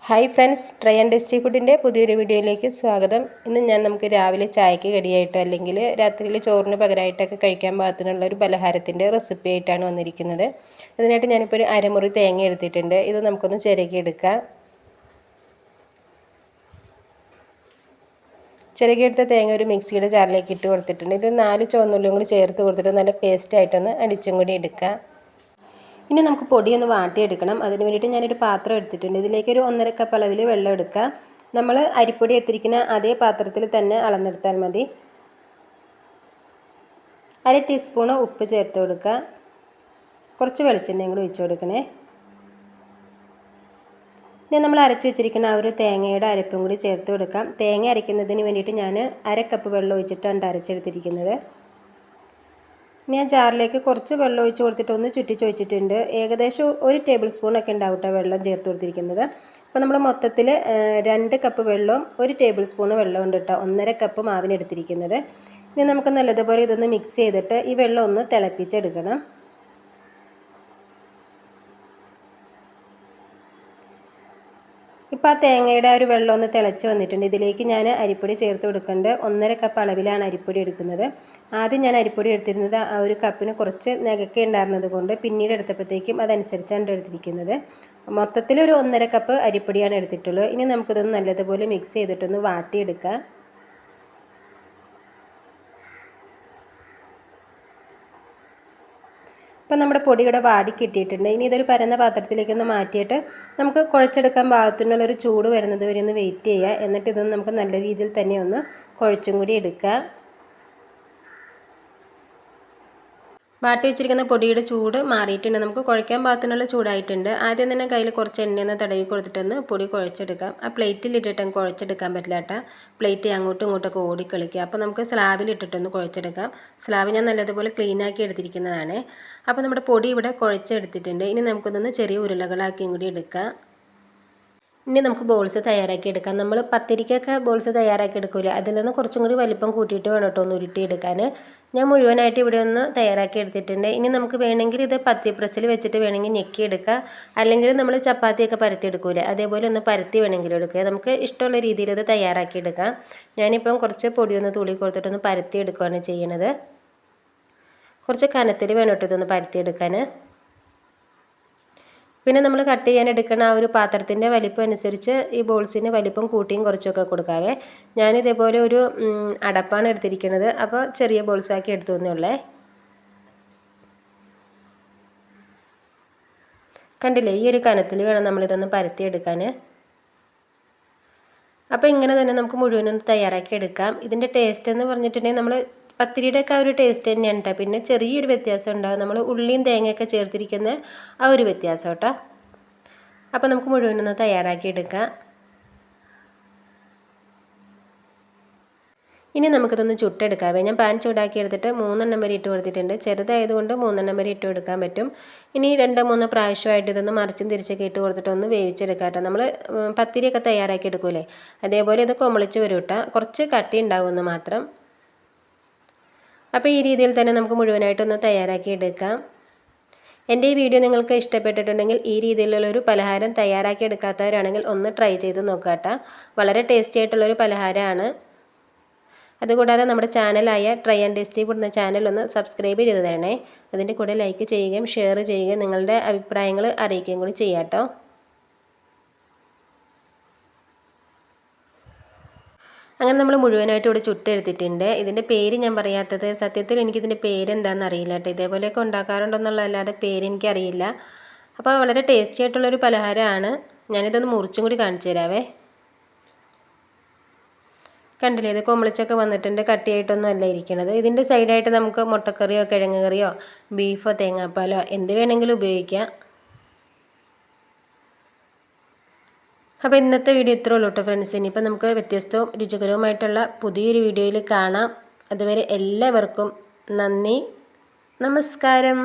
Hi friends, try and tasty ഫുഡിൻ്റെ പുതിയൊരു വീഡിയോയിലേക്ക് സ്വാഗതം. ഇന്ന് ഞാൻ നമുക്ക് രാവിലെ ചായക്ക് കടിയായിട്ടോ അല്ലെങ്കിൽ രാത്രിയിൽ ചോറിന് പകരമായിട്ടൊക്കെ കഴിക്കാൻ പാകത്തിനുള്ള ഒരു പലഹാരത്തിൻ്റെ റെസിപ്പി ആയിട്ടാണ് വന്നിരിക്കുന്നത്. അതിനായിട്ട് ഞാനിപ്പോൾ ഒരു അരമുറി തേങ്ങ എടുത്തിട്ടുണ്ട്. ഇത് നമുക്കൊന്ന് ചിരകിയെടുക്കാം. ചിരകിയെടുത്ത തേങ്ങ ഒരു മിക്സിയുടെ ജാറിലേക്ക് ഇട്ട് കൊടുത്തിട്ടുണ്ട്. ഒരു 4 ചുവന്നുള്ളിയും കൂടി ചേർത്ത് കൊടുത്തിട്ട് നല്ല പേസ്റ്റായിട്ടൊന്ന് അടിച്ചും കൂടി എടുക്കാം. ഇനി നമുക്ക് പൊടിയൊന്ന് വാട്ടിയെടുക്കണം. അതിന് വേണ്ടിയിട്ട് ഞാനൊരു പാത്രം എടുത്തിട്ടുണ്ട്. ഇതിലേക്ക് ഒരു 1.5 കപ്പ് അളവിൽ വെള്ളം എടുക്കാം. നമ്മൾ അരിപ്പൊടി എടുത്തിരിക്കുന്ന അതേ പാത്രത്തിൽ തന്നെ അളന്നെടുത്താൽ മതി. 1/2 ടീസ്പൂൺ ഉപ്പ് ചേർത്ത് കൊടുക്കുക. കുറച്ച് വെളിച്ചെണ്ണയും കൂടി ഒഴിച്ച് കൊടുക്കണേ. ഇനി നമ്മൾ അരച്ച് വെച്ചിരിക്കുന്ന ആ ഒരു തേങ്ങയുടെ അരപ്പും കൂടി ചേർത്ത് കൊടുക്കാം. തേങ്ങ അരയ്ക്കുന്നതിന് വേണ്ടിയിട്ട് ഞാൻ 1/2 കപ്പ് വെള്ളം ഒഴിച്ചിട്ടാണ് അരച്ചെടുത്തിരിക്കുന്നത്. ഞാൻ ജാറിലേക്ക് കുറച്ച് വെള്ളം ഒഴിച്ച് കൊടുത്തിട്ടൊന്ന് ചുറ്റിച്ചൊഴിച്ചിട്ടുണ്ട്. ഏകദേശം 1 ടേബിൾ സ്പൂണൊക്കെ ഉണ്ടാവും കേട്ടോ വെള്ളം ചേർത്ത് കൊടുത്തിരിക്കുന്നത്. അപ്പോൾ നമ്മൾ മൊത്തത്തിൽ 2 കപ്പ് വെള്ളവും 1 ടേബിൾ സ്പൂൺ വെള്ളം ഉണ്ട് കേട്ടോ. 1.5 കപ്പ് മാവിന് എടുത്തിരിക്കുന്നത്. ഇനി നമുക്ക് നല്ലതുപോലെ ഇതൊന്ന് മിക്സ് ചെയ്തിട്ട് ഈ വെള്ളം ഒന്ന് തിളപ്പിച്ചെടുക്കണം. ഇപ്പോൾ ആ തേങ്ങയുടെ ഒരു വെള്ളം ഒന്ന് തിളച്ച് വന്നിട്ടുണ്ട്. ഇതിലേക്ക് ഞാൻ അരിപ്പൊടി ചേർത്ത് കൊടുക്കേണ്ടത് 1.5 കപ്പ് അളവിലാണ് അരിപ്പൊടി എടുക്കുന്നത്. ആദ്യം ഞാൻ അരിപ്പൊടി എടുത്തിരുന്നത് ആ ഒരു കപ്പിന് കുറച്ച് നികക്കെ ഉണ്ടായിരുന്നത് കൊണ്ട് പിന്നീട് എടുത്തപ്പോഴത്തേക്കും അതനുസരിച്ചാണ് എടുത്തിരിക്കുന്നത്. മൊത്തത്തിൽ ഒരു 1.5 കപ്പ് അരിപ്പൊടിയാണ് എടുത്തിട്ടുള്ളത്. ഇനി നമുക്കിതൊന്ന് നല്ലതുപോലെ മിക്സ് ചെയ്തിട്ടൊന്ന് വാട്ടിയെടുക്കാം. ഇപ്പം നമ്മുടെ പൊടി ഇവിടെ വാടി കിട്ടിയിട്ടുണ്ട്. ഇനി ഇതൊരു പരന്ന പാത്രത്തിലേക്കൊന്ന് മാറ്റിയിട്ട് നമുക്ക് കുഴച്ചെടുക്കാൻ പാകത്തിനുള്ളൊരു ചൂട് വരുന്നത് വരെ ഒന്ന് വെയിറ്റ് ചെയ്യുക. എന്നിട്ട് ഇതൊന്ന് നമുക്ക് നല്ല രീതിയിൽ തന്നെ ഒന്ന് കുഴച്ചും കൂടി എടുക്കുക. വാട്ടി വെച്ചിരിക്കുന്ന പൊടിയുടെ ചൂട് മാറിയിട്ടുണ്ട്. നമുക്ക് കുഴയ്ക്കാൻ പാകത്തിനുള്ള ചൂടായിട്ടുണ്ട്. ആദ്യം തന്നെ കയ്യിൽ കുറച്ച് എണ്ണയൊന്ന് തടവി കൊടുത്തിട്ടൊന്ന് പൊടി കുഴച്ചെടുക്കാം. ആ പ്ലേറ്റിലിട്ടിട്ട് കുഴച്ചെടുക്കാൻ പറ്റില്ല കേട്ടോ. പ്ലേറ്റ് അങ്ങോട്ടും ഇങ്ങോട്ടൊക്കെ ഓടിക്കളിക്കുക. അപ്പോൾ നമുക്ക് സ്ലാബിലിട്ടിട്ടൊന്ന് കുഴച്ചെടുക്കാം. സ്ലാബ് ഞാൻ നല്ലതുപോലെ ക്ലീനാക്കി എടുത്തിരിക്കുന്നതാണ്. അപ്പോൾ നമ്മുടെ പൊടി ഇവിടെ കുഴച്ചെടുത്തിട്ടുണ്ട്. ഇനി നമുക്കൊന്ന് ചെറിയ ഉരുളകളാക്കിയും കൂടി എടുക്കാം. ഇനി നമുക്ക് ബോൾസ് തയ്യാറാക്കി എടുക്കാം. നമ്മൾ പത്തിരിക്കൊക്കെ ബോൾസ് തയ്യാറാക്കി എടുക്കില്ല, അതിൽ നിന്ന് കുറച്ചും കൂടി വലിപ്പം കൂട്ടിയിട്ട് വേണം കേട്ടോ ഒന്ന് ഉരുട്ടിയെടുക്കാൻ. ഞാൻ മുഴുവനായിട്ട് ഇവിടെ ഒന്ന് തയ്യാറാക്കി എടുത്തിട്ടുണ്ട്. ഇനി നമുക്ക് വേണമെങ്കിൽ ഇത് പത്തിരി പ്രസ്സിൽ വെച്ചിട്ട് വേണമെങ്കിൽ ഞെക്കിയെടുക്കാം. അല്ലെങ്കിൽ നമ്മൾ ചപ്പാത്തിയൊക്കെ പരത്തി എടുക്കില്ല, അതേപോലെ ഒന്ന് പരത്തി വേണമെങ്കിൽ എടുക്കുക. നമുക്ക് ഇഷ്ടമുള്ള രീതിയിൽ ഇത് തയ്യാറാക്കി എടുക്കാം. ഞാനിപ്പം കുറച്ച് പൊടിയൊന്ന് തുള്ളി കൊടുത്തിട്ടൊന്ന് പരത്തി എടുക്കുകയാണ് ചെയ്യണത്. കുറച്ച് കനത്തിൽ വേണം കേട്ടോ ഇതൊന്ന് പരത്തിയെടുക്കാൻ. പിന്നെ നമ്മൾ കട്ട് ചെയ്യാൻ എടുക്കുന്ന ആ ഒരു പാത്രത്തിൻ്റെ വലിപ്പം അനുസരിച്ച് ഈ ബോൾസിന് വലിപ്പം കൂട്ടിയും കുറച്ചൊക്കെ കൊടുക്കാവേ. ഞാനിതേപോലെ ഒരു അടപ്പാണ് എടുത്തിരിക്കുന്നത്. അപ്പോൾ ചെറിയ ബോൾസാക്കി എടുത്തു തന്നെയുള്ളേ. കണ്ടില്ലേ, ഈ ഒരു കനത്തിൽ വേണം നമ്മളിതൊന്ന് പരത്തിയെടുക്കാൻ. അപ്പോൾ ഇങ്ങനെ തന്നെ നമുക്ക് മുഴുവനൊന്ന് തയ്യാറാക്കി എടുക്കാം. ഇതിൻ്റെ ടേസ്റ്റ് എന്ന് പറഞ്ഞിട്ടുണ്ടെങ്കിൽ നമ്മൾ പത്തിരിയുടെ ഒക്കെ ആ ഒരു ടേസ്റ്റ് തന്നെയാണ് കേട്ടോ. പിന്നെ ചെറിയൊരു വ്യത്യാസം ഉണ്ടാകും, നമ്മൾ ഉള്ളിയും തേങ്ങയൊക്കെ ചേർത്തിരിക്കുന്ന ആ ഒരു വ്യത്യാസം കേട്ടോ. അപ്പോൾ നമുക്ക് മുഴുവനൊന്ന് തയ്യാറാക്കി എടുക്കാം. ഇനി നമുക്കിതൊന്ന് ചുട്ടെടുക്കാവേ. ഞാൻ പാൻ ചൂടാക്കി എടുത്തിട്ട് 3 എണ്ണം വരെ ഇട്ട് കൊടുത്തിട്ടുണ്ട്. ചെറുതായതുകൊണ്ട് 3 എണ്ണം വരെ ഇട്ട് കൊടുക്കാൻ പറ്റും. ഇനി 2-3 പ്രാവശ്യമായിട്ട് ഇതൊന്ന് മറിച്ചും തിരിച്ചൊക്കെ ഇട്ട് കൊടുത്തിട്ട് ഒന്ന് വേവിച്ചെടുക്കാം കേട്ടോ. നമ്മൾ പത്തിരിയൊക്കെ തയ്യാറാക്കി എടുക്കൂലേ, അതേപോലെ ഇത് കൊമളിച്ച് വരും കേട്ടോ. കുറച്ച് കട്ടി ഉണ്ടാവുമെന്ന് മാത്രം. അപ്പോൾ ഈ രീതിയിൽ തന്നെ നമുക്ക് മുഴുവനായിട്ടൊന്ന് തയ്യാറാക്കി എടുക്കാം. എൻ്റെ ഈ വീഡിയോ നിങ്ങൾക്ക് ഇഷ്ടപ്പെട്ടിട്ടുണ്ടെങ്കിൽ ഈ രീതിയിലുള്ളൊരു പലഹാരം തയ്യാറാക്കി എടുക്കാത്തവരാണെങ്കിൽ ഒന്ന് ട്രൈ ചെയ്ത് നോക്കുക കേട്ടോ. വളരെ ടേസ്റ്റി ആയിട്ടുള്ളൊരു പലഹാരമാണ്. അതുകൂടാതെ നമ്മുടെ ചാനലായ ട്രൈ ആൻഡ് ടേസ്റ്റി ഫുഡ് എന്ന ചാനൽ ഒന്ന് സബ്സ്ക്രൈബ് ചെയ്ത് തരണേ. അതിൻ്റെ കൂടെ ലൈക്ക് ചെയ്യുകയും ഷെയർ ചെയ്യുകയും നിങ്ങളുടെ അഭിപ്രായങ്ങൾ അറിയിക്കുകയും കൂടി ചെയ്യാം കേട്ടോ. അങ്ങനെ നമ്മൾ മുഴുവനായിട്ട് ഇവിടെ ചുട്ടെടുത്തിട്ടുണ്ട്. ഇതിൻ്റെ പേര് ഞാൻ പറയാത്തത് സത്യത്തിൽ എനിക്കിതിൻ്റെ പേരെന്താണെന്ന് അറിയില്ല കേട്ടോ. ഇതേപോലെയൊക്കെ ഉണ്ടാക്കാറുണ്ടെന്നുള്ളതല്ലാതെ പേരെനിക്കറിയില്ല. അപ്പോൾ വളരെ ടേസ്റ്റി ആയിട്ടുള്ളൊരു പലഹാരമാണ്. ഞാനിതൊന്ന് മുറിച്ചും കൂടി കാണിച്ചു തരാവേ. കണ്ടില്ലേ, ഇത് കൊമളിച്ചൊക്കെ വന്നിട്ടുണ്ട്. കട്ടിയായിട്ടൊന്നും അല്ല ഇരിക്കണത്. ഇതിൻ്റെ സൈഡായിട്ട് നമുക്ക് മുട്ടക്കറിയോ കിഴങ്ങ് കറിയോ ബീഫോ തേങ്ങാപ്പാലോ എന്ത് വേണമെങ്കിലും ഉപയോഗിക്കാം. അപ്പോൾ ഇന്നത്തെ വീഡിയോ ഇത്രേ ഉള്ളൂ കേട്ടോ ഫ്രണ്ട്സ്. ഇനിയിപ്പോൾ നമുക്ക് വ്യത്യസ്തവും രുചികരവുമായിട്ടുള്ള പുതിയൊരു വീഡിയോയിൽ കാണാം. അതുവരെ എല്ലാവർക്കും നന്ദി, നമസ്കാരം.